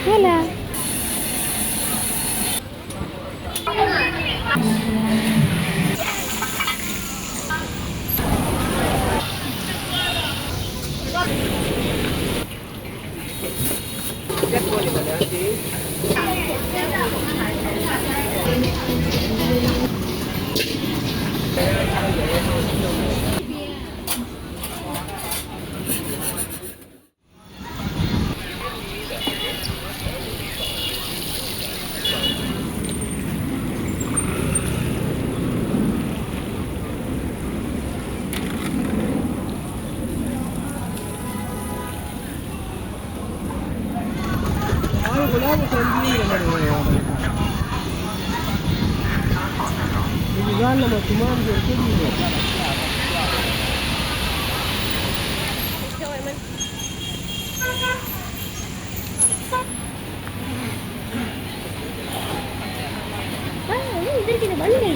Hola. ಇದಕ್ಕಿಂತ ಬಂದಿದೆ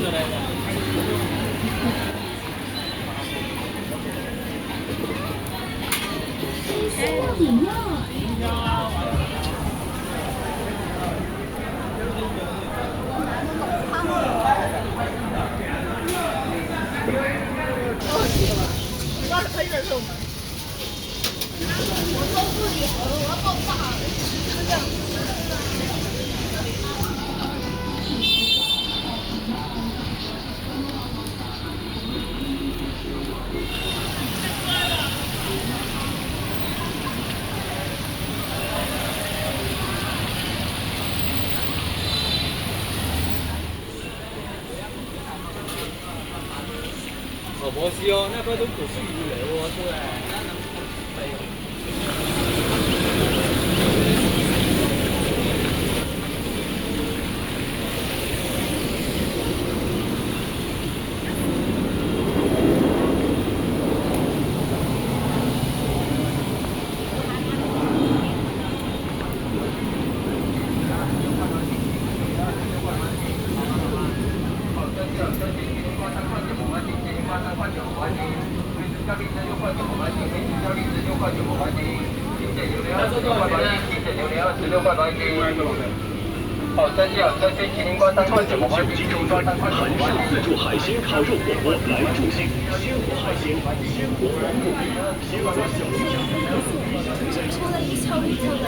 我是哦，那边都不是鱼嘞，我对。集中专韩式自助海鲜烤肉火锅来助兴，鲜活海鲜，鲜活黄骨鱼，鲜活小鱼虾，出了一翘一翘的。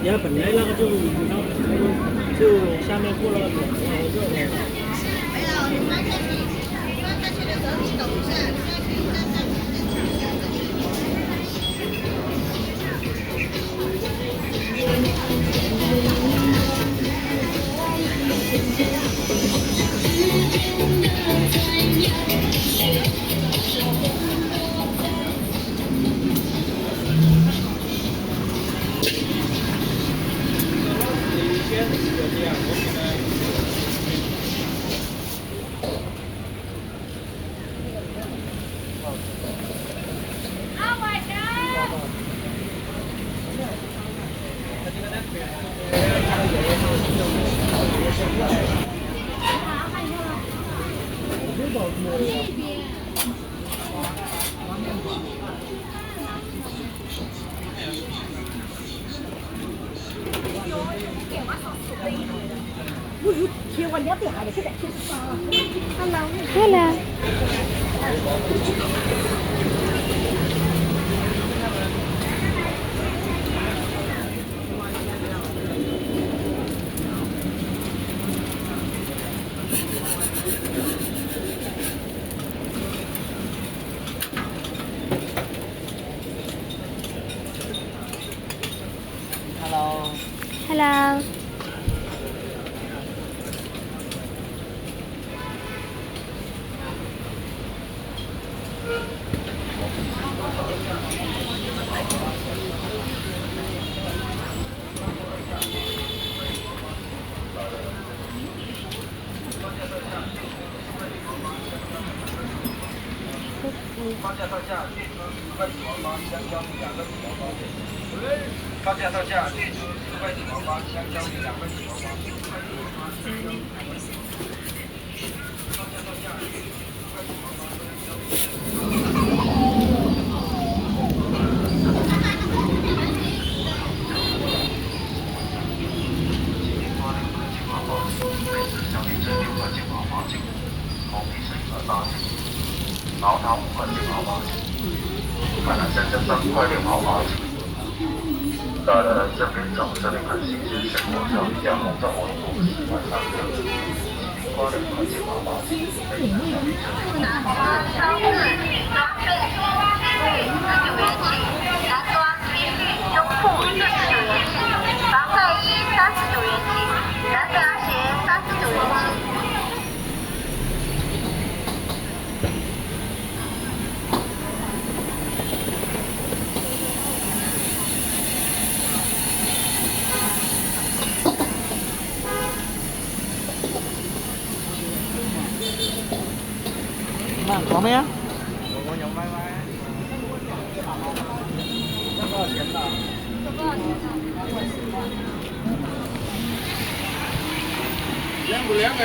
也本来那个就下面过了热的。Hola. Hello。Hello。发价到价，列出10块几毛八，香蕉米2个几毛八。发价到价，列出10块几毛八，香蕉米2个几毛八。发价到价，列出10块几毛八，香蕉米。毛桃5块9毛8，板蓝香蕉3块6毛8。当然，这边找这里看新鲜水果上架红枣黄果10块3个，西瓜2块9毛8。超市女装正品49元起，男装棉绿胸裤49元起，防晒衣39元起，男凉鞋39元起。好没啊？我有歪歪。要多少钱的？凉不凉哎？